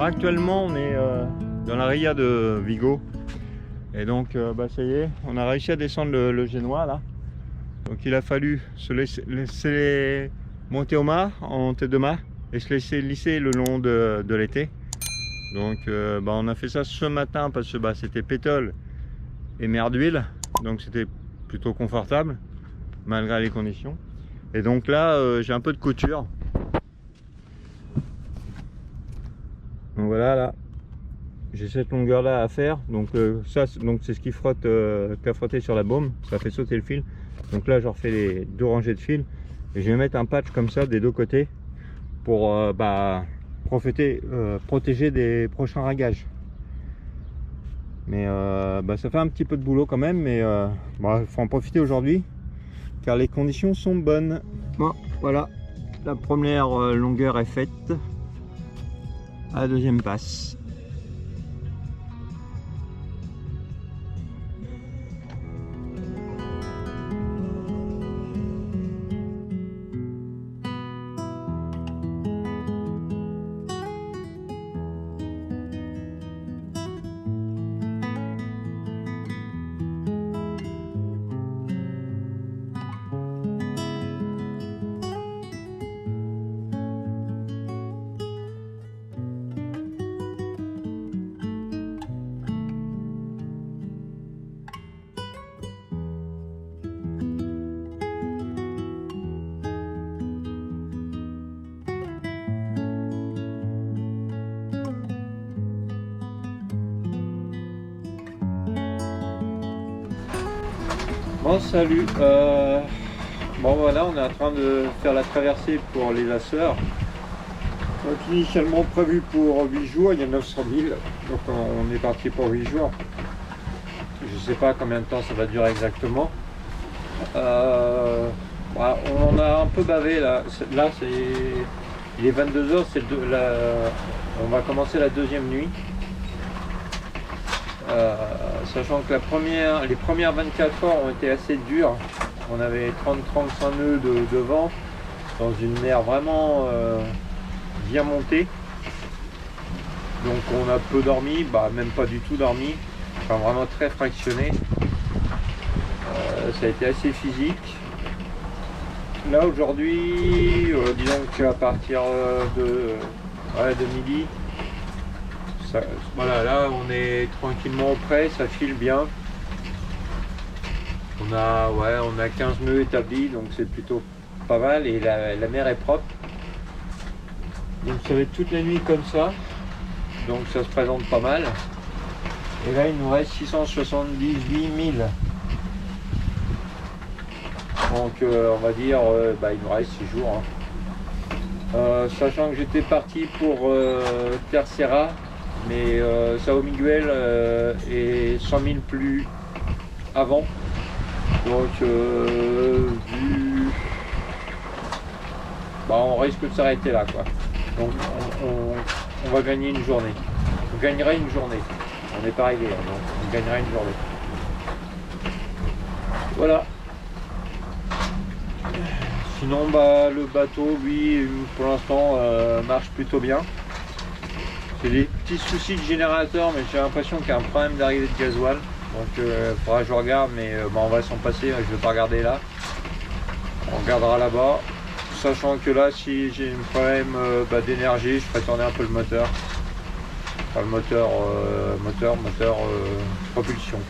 Actuellement, on est dans la ria de Vigo. Et donc, ça y est, on a réussi à descendre le Génois là. Donc, il a fallu se laisser monter au mât, en tête de mât, et se laisser lisser le long de l'été. Donc, on a fait ça ce matin parce que c'était pétole et mer d'huile. Donc, c'était plutôt confortable, malgré les conditions. Et donc là, j'ai un peu de couture. Donc voilà, là, j'ai cette longueur là à faire. Donc ça, c'est ce qui frotte, qui a frotté sur la baume. Ça fait sauter le fil. Donc là, je refais les 2 rangées de fil. Et je vais mettre un patch comme ça des 2 côtés pour protéger des prochains ragages. Mais ça fait un petit peu de boulot quand même. Mais il faut en profiter aujourd'hui car les conditions sont bonnes. Bon, voilà, la première longueur est faite. À la deuxième passe. Bon, salut. Bon, voilà, on est en train de faire la traversée pour les Açores. Donc, initialement prévu pour 8 jours, il y a 900 000. Donc on est parti pour 8 jours. Je sais pas combien de temps ça va durer exactement. On a un peu bavé là. Là, il est 22 h, on va commencer la deuxième nuit. Sachant que les premières 24 heures ont été assez dures. On avait 30-35 nœuds de vent dans une mer vraiment bien montée. Donc on a peu dormi, même pas du tout dormi, enfin vraiment très fractionné. Ça a été assez physique. Là aujourd'hui, disons qu'à partir de midi, voilà, là on est tranquillement au près, ça file bien. On a 15 nœuds établis, donc c'est plutôt pas mal et la mer est propre. Donc ça va être toute la nuit comme ça, donc ça se présente pas mal. Et là il nous reste 678 000. Donc on va dire, il nous reste 6 jours. Sachant que j'étais parti pour Terceira, mais São Miguel est 100 000 plus avant. Donc on risque de s'arrêter là quoi. Donc on va gagner une journée. On gagnerait une journée. On n'est pas arrivé, donc on gagnerait une journée. Voilà. Sinon le bateau lui pour l'instant marche plutôt bien. J'ai des petits soucis de générateur, mais j'ai l'impression qu'il y a un problème d'arrivée de gasoil. Donc il faudra que je regarde, mais on va s'en passer, je ne vais pas regarder là. On regardera là-bas. Sachant que là, si j'ai un problème d'énergie, je ferai tourner un peu le moteur. Enfin le moteur propulsion.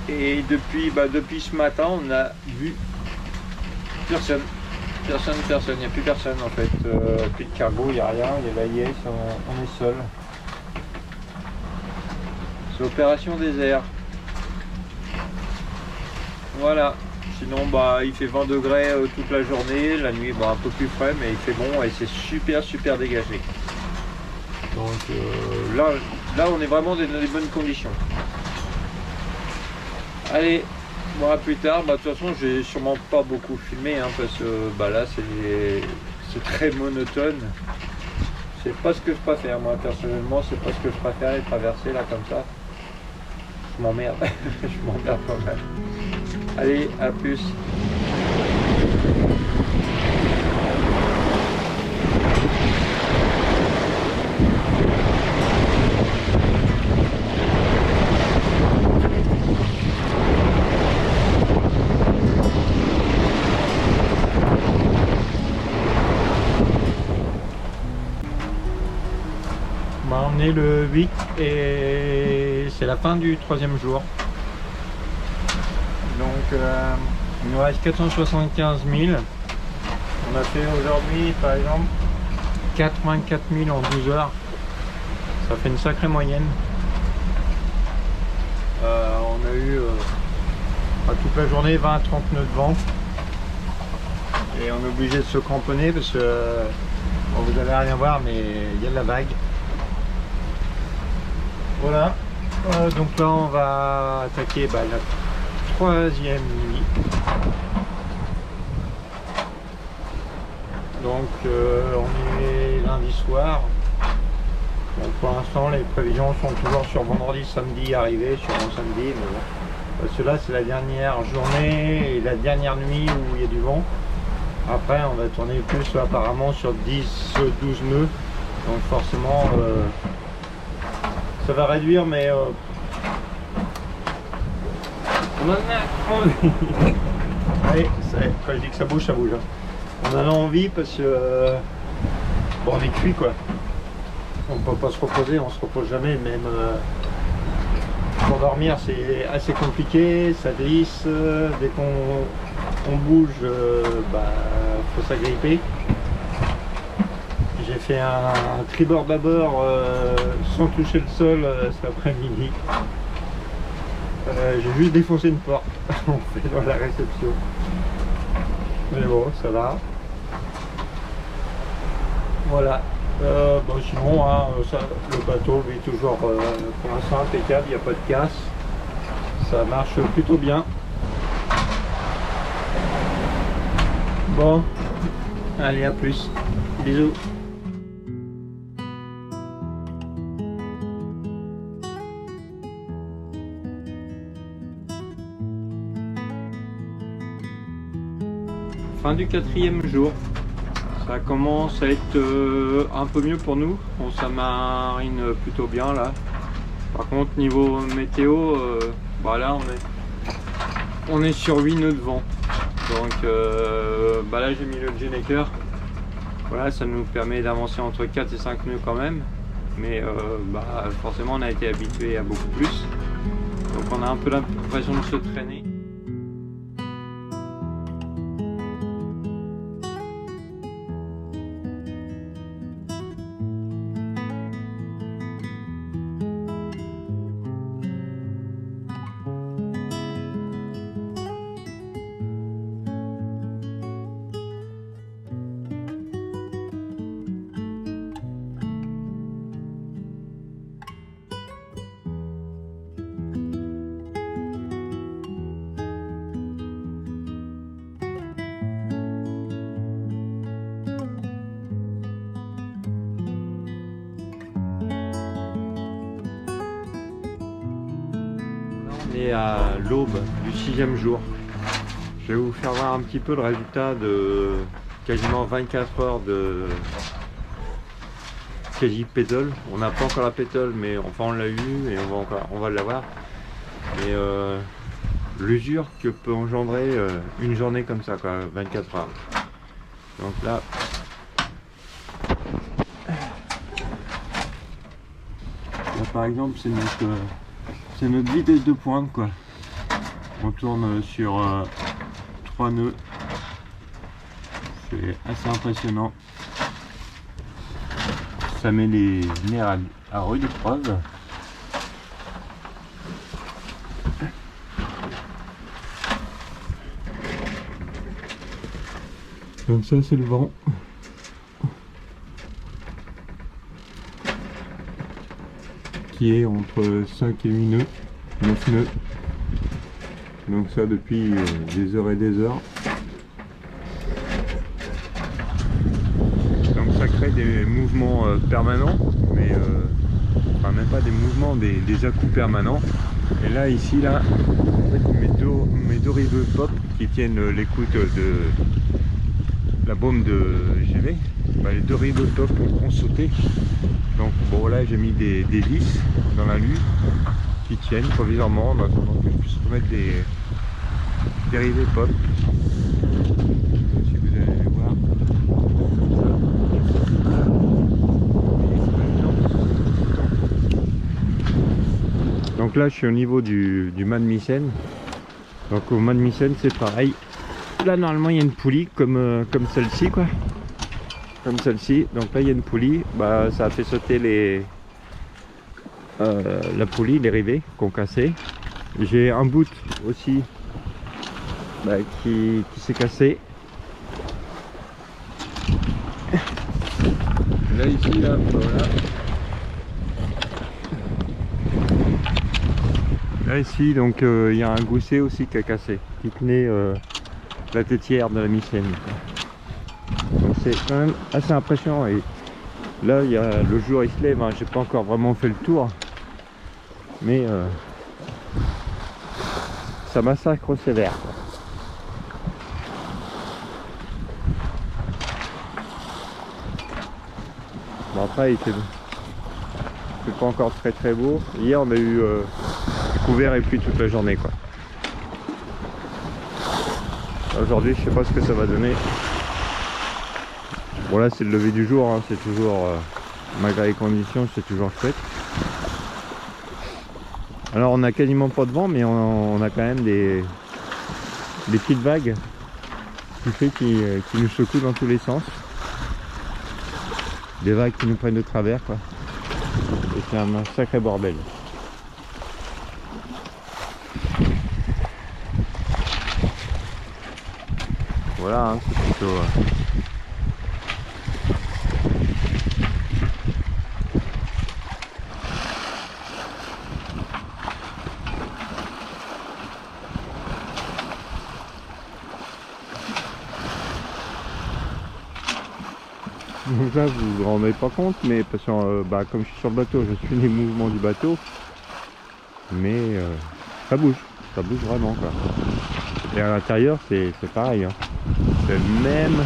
Et depuis ce matin, on a vu personne. Personne, il n'y a plus personne en fait. Plus de cargo, il n'y a rien, il y a l'AIS, on est seul. C'est opération désert. Voilà. Sinon il fait 20 degrés toute la journée, la nuit un peu plus frais, mais il fait bon et c'est super dégagé. Donc là on est vraiment dans des bonnes conditions. Allez, à plus tard. De toute façon j'ai sûrement pas beaucoup filmé parce que là c'est très monotone. C'est pas ce que je préfère, moi personnellement, c'est pas ce que je préfère, les traverser là comme ça. Je m'emmerde, je m'emmerde pas mal. Allez, à plus. est le 8 et c'est la fin du 3e jour. Donc il nous reste 475 000. On a fait aujourd'hui par exemple 84 000 en 12 heures. Ça fait une sacrée moyenne. On a eu toute la journée 20 à 30 nœuds de vent. Et on est obligé de se cramponner parce que vous allez rien voir, mais il y a de la vague. Voilà. Donc là on va attaquer la 3e nuit. Donc on est lundi soir. Donc pour l'instant les prévisions sont toujours sur vendredi, samedi arrivé, sur un samedi, mais bon. Parce que là c'est la dernière journée et la dernière nuit où il y a du vent. Après on va tourner plus apparemment sur 10-12 nœuds. Donc forcément ça va réduire, mais on en a envie. Allez, quand je dis que ça bouge, ça bouge. Hein. On en a envie parce que bon, on est cuit quoi. On peut pas se reposer, on se repose jamais, même pour dormir c'est assez compliqué, ça glisse, dès qu'on bouge, faut s'agripper. J'ai fait un tribord bâbord sans toucher le sol cet après-midi. J'ai juste défoncé une porte en fait dans la réception. Mais bon, ça va. Voilà. Sinon, hein, le bateau est toujours pour l'instant impeccable, il n'y a pas de casse. Ça marche plutôt bien. Bon, allez, à plus. Bisous. Fin du 4e jour. Ça commence à être un peu mieux pour nous. On s'amarine plutôt bien là. Par contre niveau météo, là on est sur 8 nœuds de vent. Donc là j'ai mis le Geneker. Voilà, ça nous permet d'avancer entre 4 et 5 nœuds quand même. Mais forcément on a été habitué à beaucoup plus. Donc on a un peu l'impression de se traîner. Et à l'aube du 6e jour. Je vais vous faire voir un petit peu le résultat de quasiment 24 heures de quasi pétole. On n'a pas encore la pétole, mais enfin on l'a eu et on va l'avoir. Et l'usure que peut engendrer une journée comme ça, quoi, 24 heures. Donc là, par exemple c'est notre vitesse de pointe quoi. On tourne sur 3 nœuds. C'est assez impressionnant. Ça met les nerfs à rude épreuve. Donc ça c'est le vent. Qui est entre 5 et 8 nœuds, 9 nœuds. Donc ça depuis des heures et des heures. Donc ça crée des mouvements permanents, mais enfin même pas des mouvements, des à-coups permanents. Et là ici là, en fait, mes deux rives pop qui tiennent l'écoute de la baume de GV, les deux rives pop ont sauté. Donc bon là j'ai mis des vis dans la lue qui tiennent provisoirement en attendant que je puisse remettre des rivets pop. Si vous allez les voir. Donc là je suis au niveau du mât de Mycène. Donc au mât de Mycène c'est pareil. Là normalement il y a une poulie comme celle-ci quoi. Comme celle-ci. Donc là il y a une poulie. Bah ça a fait sauter la poulie, les rivets qu'on cassé. J'ai un bout aussi qui s'est cassé. Là ici là, voilà. Là ici donc il y a un gousset aussi qui a cassé, qui tenait la tétière de la Mycène. Donc c'est quand même assez impressionnant. Et là il y a le jour il se lève, hein. J'ai pas encore vraiment fait le tour, mais ça massacre sévère quoi. Bon après il fait pas encore très beau. Hier on a eu couvert et pluie toute la journée quoi. Aujourd'hui je sais pas ce que ça va donner. Bon là c'est le lever du jour, hein. C'est toujours malgré les conditions c'est toujours chouette. Alors on a quasiment pas de vent mais on a quand même des petites vagues qui nous secouent dans tous les sens. Des vagues qui nous prennent de travers quoi. Et c'est un sacré bordel. Voilà, hein, c'est plutôt... Donc là vous vous rendez pas compte, mais parce que comme je suis sur le bateau, je suis les mouvements du bateau, mais ça bouge vraiment quoi. Et à l'intérieur c'est pareil, hein. C'est le même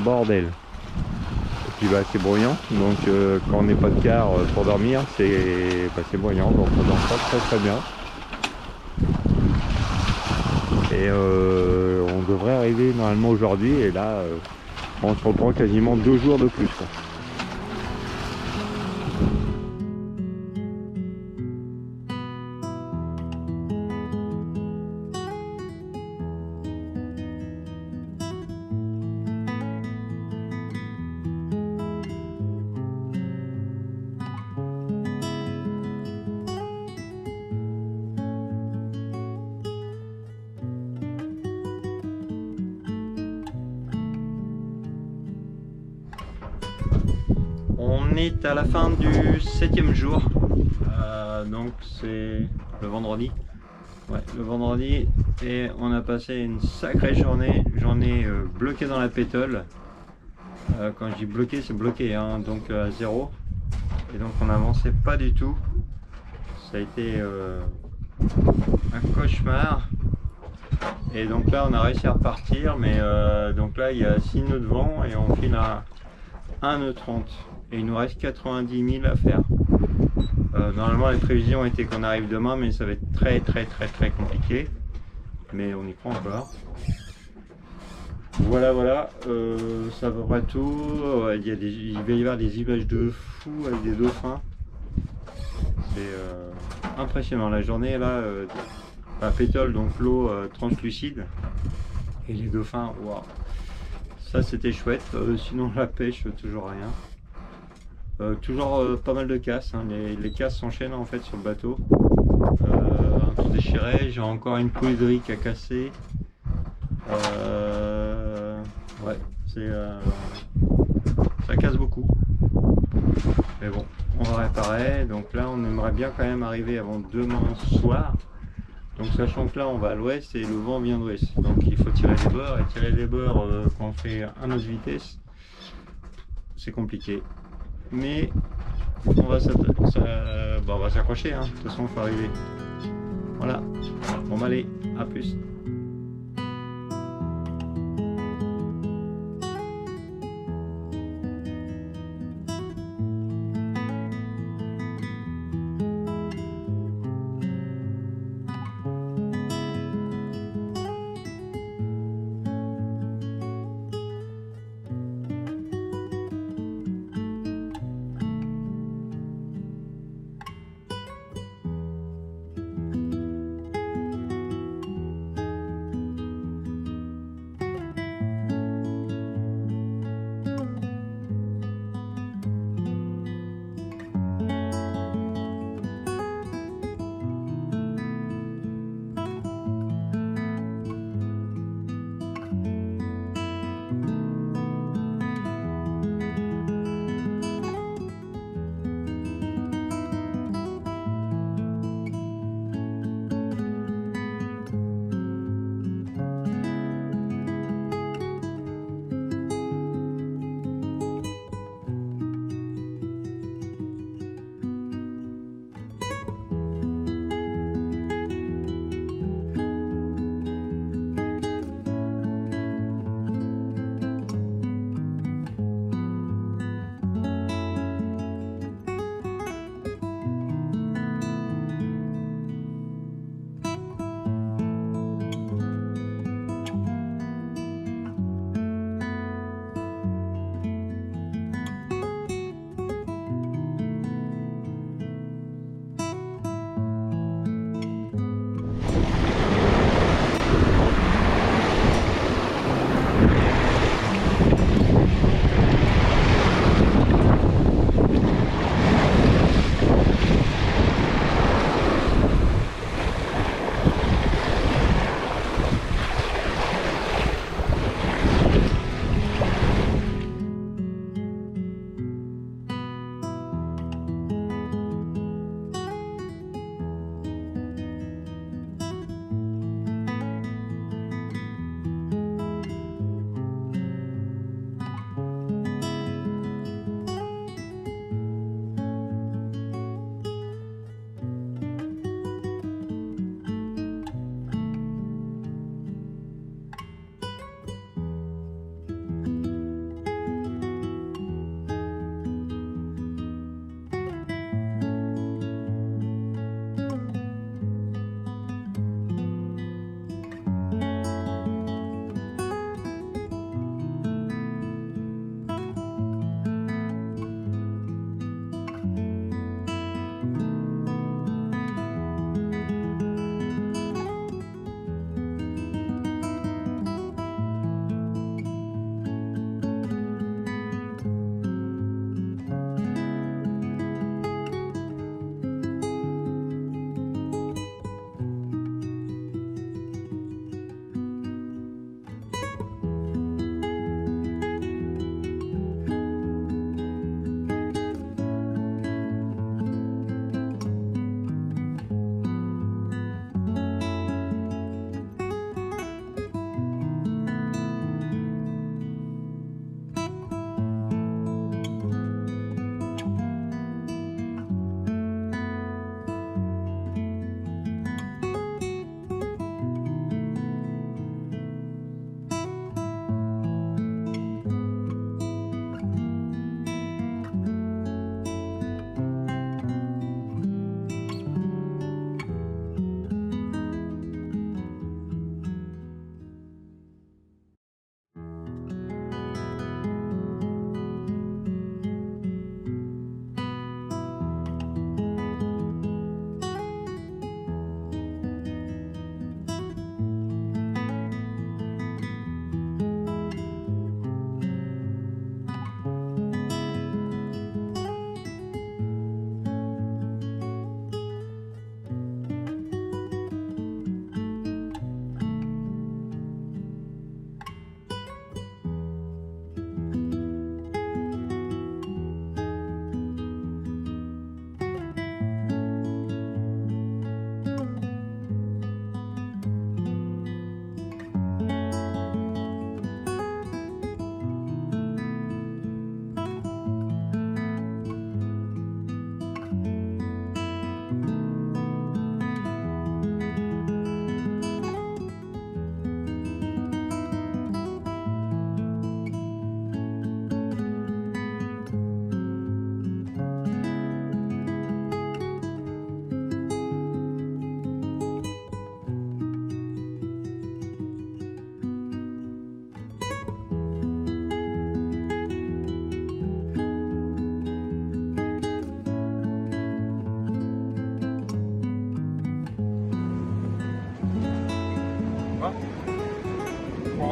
bordel. Et puis c'est bruyant, donc quand on n'est pas de quart pour dormir, c'est bruyant, donc on dort pas très bien. Et on devrait arriver normalement aujourd'hui, et là on se reprend quasiment 2 jours de plus quoi. On est à la fin du 7e jour, donc c'est le vendredi. Ouais, le vendredi, et on a passé une sacrée journée bloqué dans la pétole. Quand je dis bloqué, c'est bloqué, hein, donc à 0. Et donc on n'avançait pas du tout. Ça a été un cauchemar. Et donc là on a réussi à repartir, mais donc là il y a 6 nœuds de vent et on file à 1 nœud 30. Et il nous reste 90 000 à faire. Normalement les prévisions étaient qu'on arrive demain, mais ça va être très compliqué. Mais on y croit encore. Voilà, c'est à peu près tout. Il va y avoir des images de fou avec des dauphins. C'est impressionnant. La journée là, la pétole, donc l'eau translucide. Et les dauphins, waouh. Ça c'était chouette. Sinon la pêche, toujours rien. Toujours pas mal de casses, hein. Les casses s'enchaînent en fait sur le bateau. Un tout déchiré, j'ai encore une poulie de riz qui a cassé. Ouais, ça casse beaucoup. Mais bon, on va réparer. Donc là, on aimerait bien quand même arriver avant demain soir. Donc sachant que là, on va à l'ouest et le vent vient d'ouest. Donc il faut tirer les bords. Et tirer les bords quand on fait un autre vitesse, c'est compliqué. Mais on va s'accrocher, hein. De toute façon il faut arriver. Voilà, bon allez, à plus.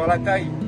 par la taille.